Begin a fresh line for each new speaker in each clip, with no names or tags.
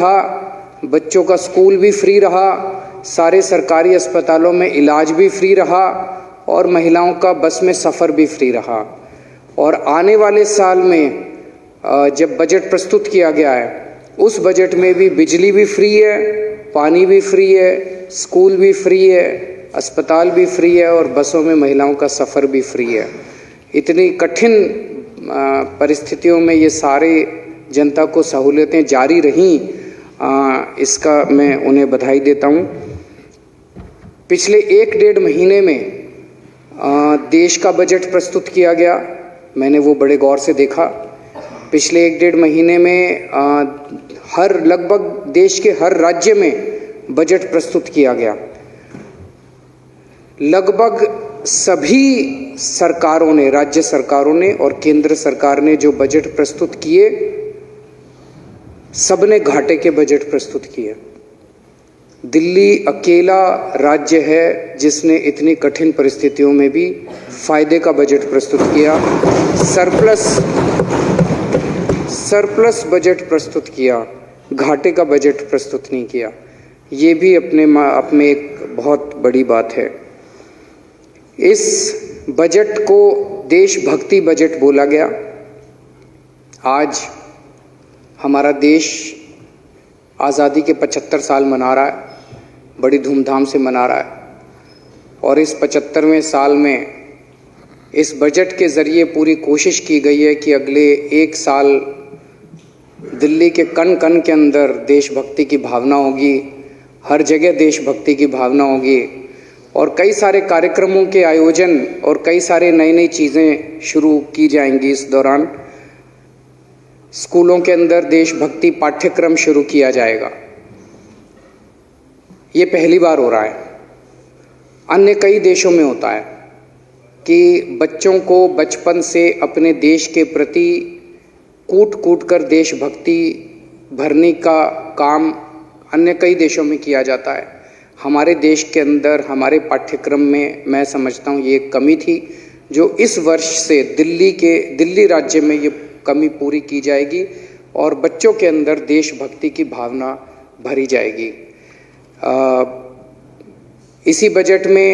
रहा, बच्चों का स्कूल भी फ्री रहा, सारे सरकारी अस्पतालों में इलाज भी फ्री रहा और महिलाओं का बस में सफ़र भी फ्री रहा। और आने वाले साल में जब बजट प्रस्तुत किया गया है, उस बजट में भी बिजली भी फ्री है, पानी भी फ्री है, स्कूल भी फ्री है, अस्पताल भी फ्री है और बसों में महिलाओं का सफ़र भी फ्री है। इतनी कठिन परिस्थितियों में ये सारे जनता को सहूलियतें जारी रहीं, इसका मैं उन्हें बधाई देता हूँ। पिछले 1-1.5 महीने में देश का बजट प्रस्तुत किया गया, मैंने वो बड़े गौर से देखा। पिछले 1-1.5 महीने में लगभग देश के हर राज्य में बजट प्रस्तुत किया गया। लगभग सभी सरकारों ने, राज्य सरकारों ने और केंद्र सरकार ने जो बजट प्रस्तुत किए, सबने घाटे के बजट प्रस्तुत किए। दिल्ली अकेला राज्य है जिसने इतनी कठिन परिस्थितियों में भी फायदे का बजट प्रस्तुत किया, सरप्लस बजट प्रस्तुत किया, घाटे का बजट प्रस्तुत नहीं किया। ये भी अपने आप में एक बहुत बड़ी बात है। इस बजट को देशभक्ति बजट बोला गया। आज हमारा देश आज़ादी के 75 साल मना रहा है, बड़ी धूमधाम से मना रहा है और इस 75वें साल में इस बजट के ज़रिए पूरी कोशिश की गई है कि अगले 1 साल दिल्ली के कण कण के अंदर देशभक्ति की भावना होगी, हर जगह देशभक्ति की भावना होगी और कई सारे कार्यक्रमों के आयोजन और कई सारे नई चीज़ें शुरू की जाएंगी। इस दौरान स्कूलों के अंदर देशभक्ति पाठ्यक्रम शुरू किया जाएगा। ये पहली बार हो रहा है। अन्य कई देशों में होता है कि बच्चों को बचपन से अपने देश के प्रति कूट कर देशभक्ति भरने का काम अन्य कई देशों में किया जाता है। हमारे देश के अंदर हमारे पाठ्यक्रम में मैं समझता हूँ ये एक कमी थी, जो इस वर्ष से दिल्ली राज्य में ये कमी पूरी की जाएगी और बच्चों के अंदर देशभक्ति की भावना भरी जाएगी। इसी बजट में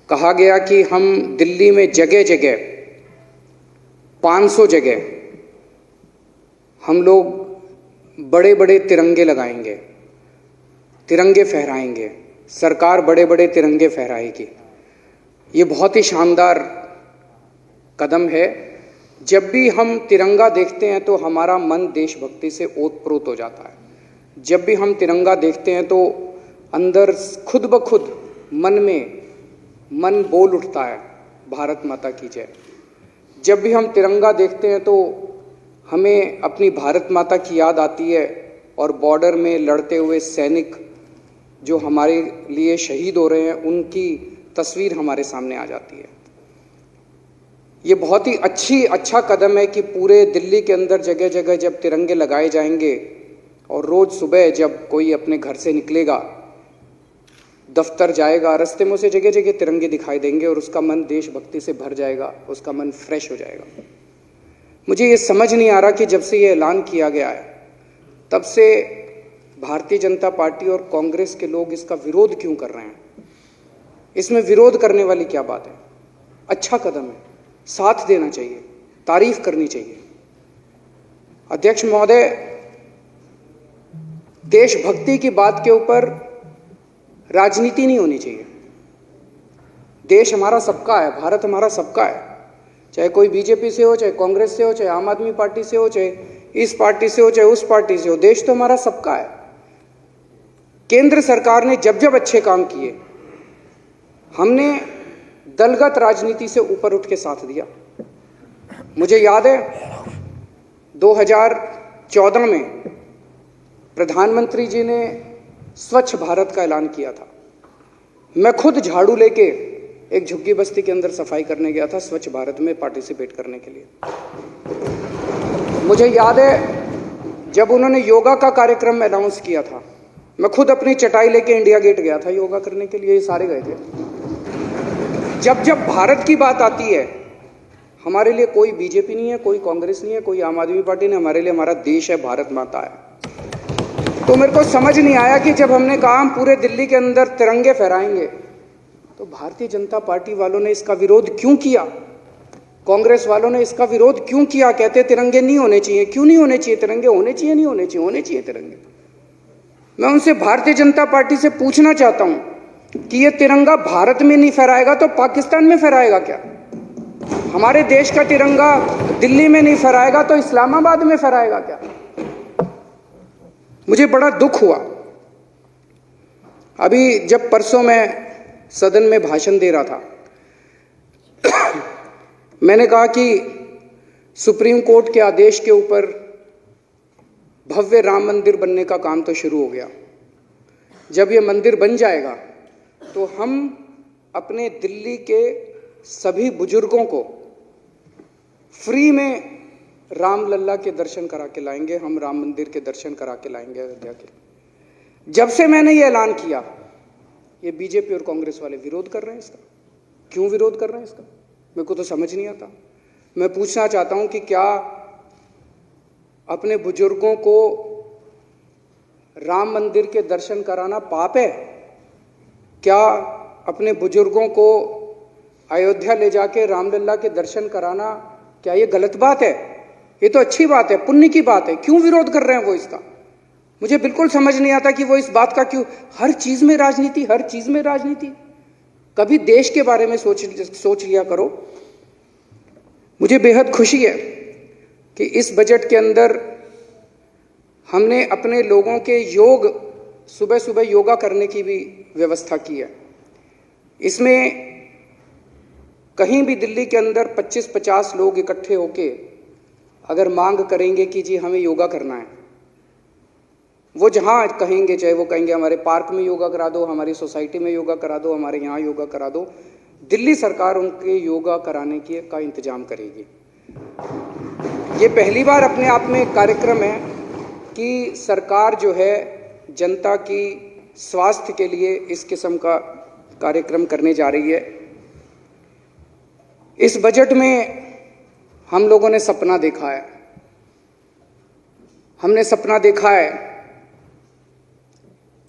कहा गया कि हम दिल्ली में जगह जगह 500 जगह हम लोग बड़े बड़े तिरंगे लगाएंगे, तिरंगे फहराएंगे। सरकार बड़े बड़े तिरंगे फहराएगी। ये बहुत ही शानदार कदम है। जब भी हम तिरंगा देखते हैं तो हमारा मन देशभक्ति से ओतप्रोत हो जाता है। जब भी हम तिरंगा देखते हैं तो अंदर खुद ब खुद मन बोल उठता है, भारत माता की जय। जब भी हम तिरंगा देखते हैं तो हमें अपनी भारत माता की याद आती है और बॉर्डर में लड़ते हुए सैनिक जो हमारे लिए शहीद हो रहे हैं, उनकी तस्वीर हमारे सामने आ जाती है। ये बहुत ही अच्छा कदम है कि पूरे दिल्ली के अंदर जगह जगह जब तिरंगे लगाए जाएंगे और रोज़ सुबह जब कोई अपने घर से निकलेगा, दफ्तर जाएगा, रास्ते में उसे जगह जगह तिरंगे दिखाई देंगे और उसका मन देशभक्ति से भर जाएगा, उसका मन फ्रेश हो जाएगा। मुझे ये समझ नहीं आ रहा कि जब से ये ऐलान किया गया है तब से भारतीय जनता पार्टी और कांग्रेस के लोग इसका विरोध क्यों कर रहे हैं। इसमें विरोध करने वाली क्या बात है? अच्छा कदम है, साथ देना चाहिए, तारीफ करनी चाहिए। अध्यक्ष महोदय, देशभक्ति की बात के ऊपर राजनीति नहीं होनी चाहिए। देश हमारा सबका है, भारत हमारा सबका है, चाहे कोई बीजेपी से हो, चाहे कांग्रेस से हो, चाहे आम आदमी पार्टी से हो, चाहे इस पार्टी से हो, चाहे उस पार्टी से हो। देश तो हमारा सबका है। केंद्र सरकार ने जब जब अच्छे काम किए, हमने दलगत राजनीति से ऊपर उठ के साथ दिया। मुझे याद है 2014 में प्रधानमंत्री जी ने स्वच्छ भारत का ऐलान किया था। मैं खुद झाड़ू लेके एक झुग्गी बस्ती के अंदर सफाई करने गया था, स्वच्छ भारत में पार्टिसिपेट करने के लिए। मुझे याद है जब उन्होंने योगा का कार्यक्रम अनाउंस किया था, मैं खुद अपनी चटाई लेके इंडिया गेट गया था योगा करने के लिए, ये सारे गए थे। जब जब भारत की बात आती है, हमारे लिए कोई बीजेपी नहीं है, कोई कांग्रेस नहीं है, कोई आम आदमी पार्टी नहीं, हमारे लिए हमारा देश है, भारत माता है। तो मेरे को समझ नहीं आया कि जब हमने कहा हम पूरे दिल्ली के अंदर तिरंगे फहराएंगे, तो भारतीय जनता पार्टी वालों ने इसका विरोध क्यों किया? कांग्रेस वालों ने इसका विरोध क्यों किया? कहते तिरंगे नहीं होने चाहिए। क्यों नहीं होने चाहिए तिरंगे? होने चाहिए, नहीं होने चाहिए? होने चाहिए तिरंगे। मैं उनसे भारतीय जनता पार्टी से पूछना चाहता हूं कि ये तिरंगा भारत में नहीं फहराएगा तो पाकिस्तान में फहराएगा क्या? हमारे देश का तिरंगा दिल्ली में नहीं फहराएगा तो इस्लामाबाद में फहराएगा क्या? मुझे बड़ा दुख हुआ। अभी जब परसों मैं सदन में भाषण दे रहा था, मैंने कहा कि सुप्रीम कोर्ट के आदेश के ऊपर भव्य राम मंदिर बनने का काम तो शुरू हो गया। जब ये मंदिर बन जाएगा तो हम अपने दिल्ली के सभी बुजुर्गों को फ्री में राम लल्ला के दर्शन करा के लाएंगे। हम राम मंदिर के दर्शन करा के लाएंगे अयोध्या के। जब से मैंने ये ऐलान किया, ये बीजेपी और कांग्रेस वाले विरोध कर रहे हैं इसका। क्यों विरोध कर रहे हैं इसका? मेरे को तो समझ नहीं आता। मैं पूछना चाहता हूं कि क्या अपने बुजुर्गों को राम मंदिर के दर्शन कराना पाप है? क्या अपने बुजुर्गों को अयोध्या ले जाके रामलला के दर्शन कराना, क्या ये गलत बात है? ये तो अच्छी बात है, पुण्य की बात है। क्यों विरोध कर रहे हैं वो इसका? मुझे बिल्कुल समझ नहीं आता कि वो इस बात का क्यों। हर चीज में राजनीति, हर चीज में राजनीति। कभी देश के बारे में सोच लिया करो। मुझे बेहद खुशी है कि इस बजट के अंदर हमने अपने लोगों के सुबह सुबह योगा करने की भी व्यवस्था की है। इसमें कहीं भी दिल्ली के अंदर 25-50 लोग इकट्ठे होके अगर मांग करेंगे कि जी हमें योगा करना है, वो जहां कहेंगे, चाहे वो कहेंगे हमारे पार्क में योगा करा दो, हमारी सोसाइटी में योगा करा दो, हमारे यहाँ योगा करा दो, दिल्ली सरकार उनके योगा कराने का इंतजाम करेगी। ये पहली बार अपने आप में एक कार्यक्रम है कि सरकार जो है जनता की स्वास्थ्य के लिए इस किस्म का कार्यक्रम करने जा रही है। इस बजट में हम लोगों ने सपना देखा है। हमने सपना देखा है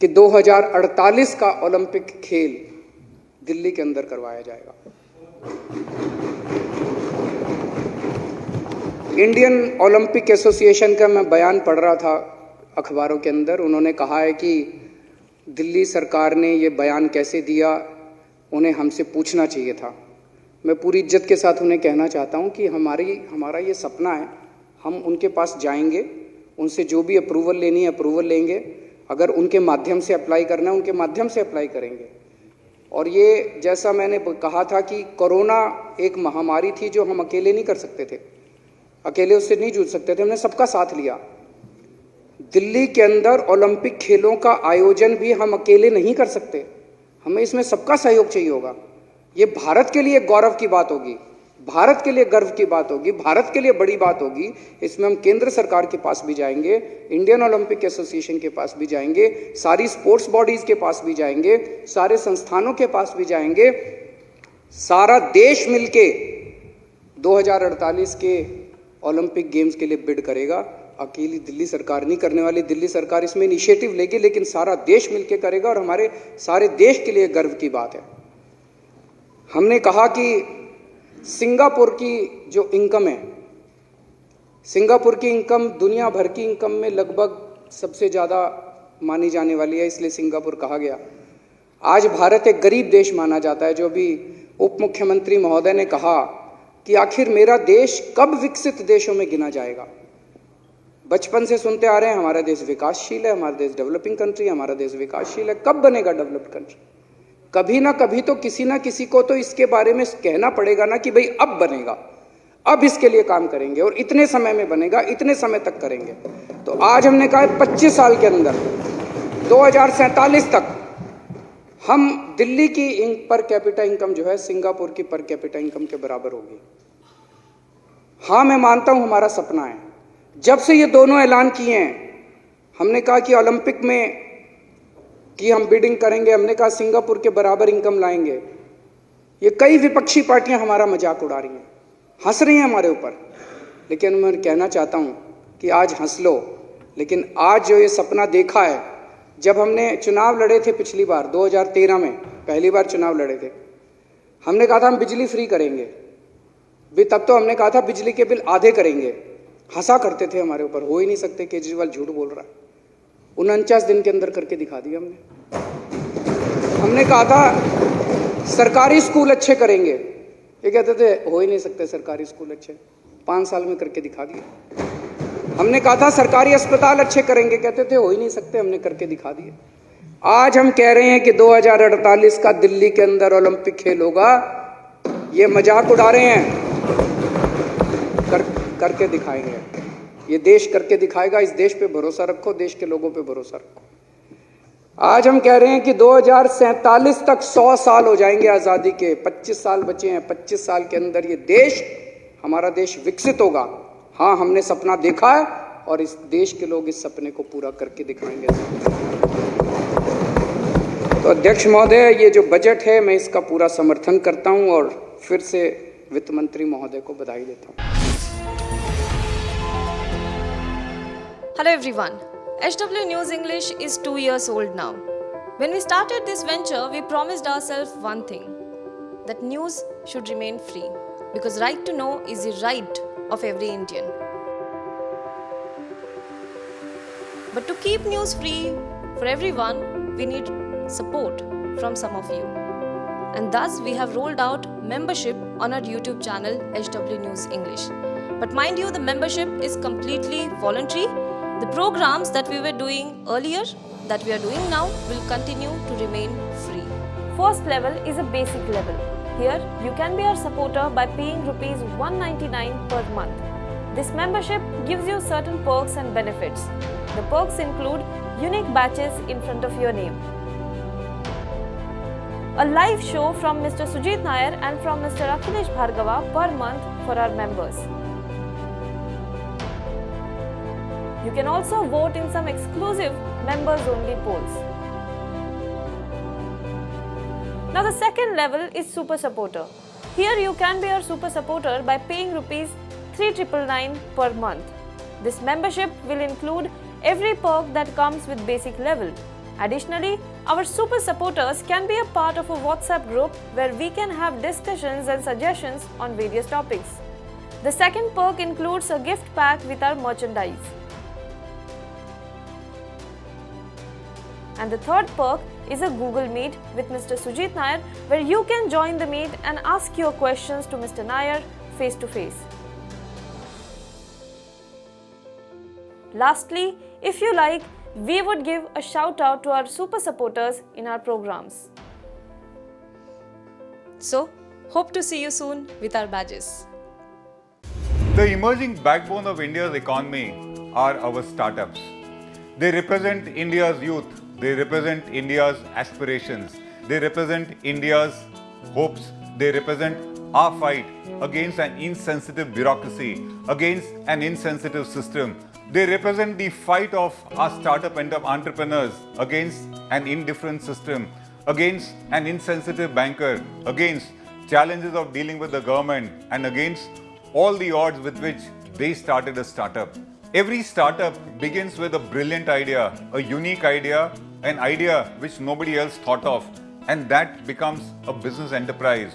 कि 2048 का ओलंपिक खेल दिल्ली के अंदर करवाया जाएगा। इंडियन ओलंपिक एसोसिएशन का मैं बयान पढ़ रहा था अखबारों के अंदर। उन्होंने कहा है कि दिल्ली सरकार ने ये बयान कैसे दिया, उन्हें हमसे पूछना चाहिए था। मैं पूरी इज्जत के साथ उन्हें कहना चाहता हूं कि हमारा ये सपना है। हम उनके पास जाएंगे, उनसे जो भी अप्रूवल लेनी है अप्रूवल लेंगे। अगर उनके माध्यम से अप्लाई करना है उनके माध्यम से अप्लाई करेंगे। और ये जैसा मैंने कहा था कि कोरोना एक महामारी थी जो हम अकेले नहीं कर सकते थे, अकेले उससे नहीं जूझ सकते थे, हमने सबका साथ लिया। दिल्ली के अंदर ओलंपिक खेलों का आयोजन भी हम अकेले नहीं कर सकते, हमें इसमें सबका सहयोग चाहिए होगा। ये भारत के लिए गौरव की बात होगी, भारत के लिए गर्व की बात होगी, भारत के लिए बड़ी बात होगी। इसमें हम केंद्र सरकार के पास भी जाएंगे, इंडियन ओलंपिक एसोसिएशन के पास भी जाएंगे, सारी स्पोर्ट्स बॉडीज के पास भी जाएंगे, सारे संस्थानों के पास भी जाएंगे। सारा देश मिलके 2048 के ओलंपिक गेम्स के लिए बिड करेगा। अकेली दिल्ली सरकार नहीं करने वाली, दिल्ली सरकार इसमें इनिशिएटिव लेगी, लेकिन सारा देश मिलके करेगा और हमारे सारे देश के लिए गर्व की बात है। हमने कहा कि सिंगापुर की जो इनकम है, सिंगापुर की इनकम दुनिया भर की इनकम में लगभग सबसे ज़्यादा मानी जाने वाली है, इसलिए सिंगापुर कहा गया। आज भारत एक गरीब देश माना जाता है। जो भी उप मुख्यमंत्री महोदय ने कहा कि आखिर मेरा देश कब विकसित देशों में गिना जाएगा। बचपन से सुनते आ रहे हैं हमारा देश विकासशील है, हमारा देश डेवलपिंग कंट्री, हमारा देश विकासशील है। कब बनेगा डेवलप्ड कंट्री? कभी ना कभी तो किसी ना किसी को तो इसके बारे में कहना पड़ेगा ना कि भाई अब बनेगा, अब इसके लिए काम करेंगे और इतने समय में बनेगा, इतने समय तक करेंगे। तो आज हमने कहा 25 साल के अंदर 2047 तक हम दिल्ली की पर कैपिटा इनकम जो है सिंगापुर की पर कैपिटा इनकम के बराबर होगी। हाँ, मैं मानता हूं हमारा सपना है। जब से ये दोनों ऐलान किए हैं, हमने कहा कि ओलंपिक में कि हम बिडिंग करेंगे, हमने कहा सिंगापुर के बराबर इनकम लाएंगे। ये कई विपक्षी पार्टियां हमारा मजाक उड़ा रही हैं, हंस रही हैं हमारे ऊपर। लेकिन मैं कहना चाहता हूं कि आज हंस लो, लेकिन आज जो ये सपना देखा है, जब हमने चुनाव लड़े थे पिछली बार 2013 में, पहली बार चुनाव लड़े थे, हमने कहा था हम बिजली फ्री करेंगे। भी तब तो हमने कहा था बिजली के बिल आधे करेंगे, हंसा करते थे हमारे ऊपर, हो ही नहीं सकते, केजरीवाल झूठ बोल रहा है। 49 दिन के अंदर करके दिखा दिया हमने कहा था सरकारी स्कूल अच्छे करेंगे, ये कहते थे हो ही नहीं सकते सरकारी स्कूल अच्छे, 5 साल में करके दिखा दिए। हमने कहा था सरकारी अस्पताल अच्छे करेंगे, कहते थे हो ही नहीं सकते, हमने करके दिखा दिए। आज हम कह रहे हैं कि 2048 का दिल्ली के अंदर ओलंपिक खेल होगा, ये मजाक उड़ा रहे हैं, करके दिखाएंगे। ये देश करके दिखाएगा, इस देश पे भरोसा रखो, देश के लोगों पे भरोसा रखो। आज हम कह रहे हैं कि 2047 तक 100 साल हो जाएंगे आज़ादी के, 25 साल बचे हैं, 25 साल के अंदर ये देश, हमारा देश विकसित होगा। हाँ, हमने सपना देखा है और इस देश के लोग इस सपने को पूरा करके दिखाएंगे। तो अध्यक्ष महोदय, ये जो बजट है मैं इसका पूरा समर्थन करता हूं और फिर से वित्त मंत्री महोदय को बधाई देता हूं।
Hello everyone. HW News English is 2 years old now. When we started this venture, we promised ourselves one thing, that news should remain free, because right to know is the right of every Indian. But to keep news free for everyone, we need support from some of you. And thus we have rolled out membership on our YouTube channel HW News English. But mind you, the membership is completely voluntary. The programs that we were doing earlier, that we are doing now, will continue to remain free. First level is a basic level. Here, you can be our supporter by paying rupees 199 per month. This membership gives you certain perks and benefits. The perks include unique badges in front of your name, a live show from Mr. Sujit Nair and from Mr. Akhilesh Bhargava per month for our members. You can also vote in some exclusive members-only polls. Now the second level is Super Supporter. Here you can be our Super Supporter by paying rupees 3,999 per month. This membership will include every perk that comes with basic level. Additionally, our Super Supporters can be a part of a WhatsApp group where we can have discussions and suggestions on various topics. The second perk includes a gift pack with our merchandise. And the third perk is a Google Meet with Mr. Sujit Nair, where you can join the meet and ask your questions to Mr. Nair face to face. Lastly, if you like, we would give a shout out to our super supporters in our programs. So, hope to see you soon with our badges.
The emerging backbone of India's economy are our startups. They represent India's youth. They represent India's aspirations. They represent India's hopes. They represent our fight against an insensitive bureaucracy, against an insensitive system. They represent the fight of our startup entrepreneurs against an indifferent system, against an insensitive banker, against challenges of dealing with the government, and against all the odds with which they started a startup. Every startup begins with a brilliant idea, a unique idea, an idea which nobody else thought of, and that becomes a business enterprise.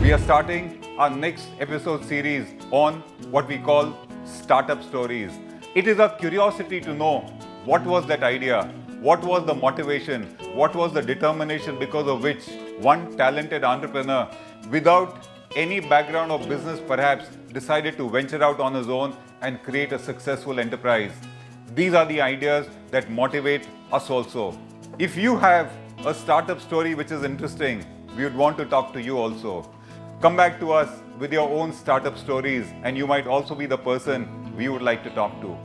We are starting our next episode series on what we call Startup Stories. It is our curiosity to know what was that idea, what was the motivation, what was the determination because of which one talented entrepreneur, without any background of business perhaps, decided to venture out on his own and create a successful enterprise. These are the ideas that motivate us also. If you have a startup story which is interesting, we would want to talk to you also. Come back to us with your own startup stories, and you might also be the person we would like to talk to.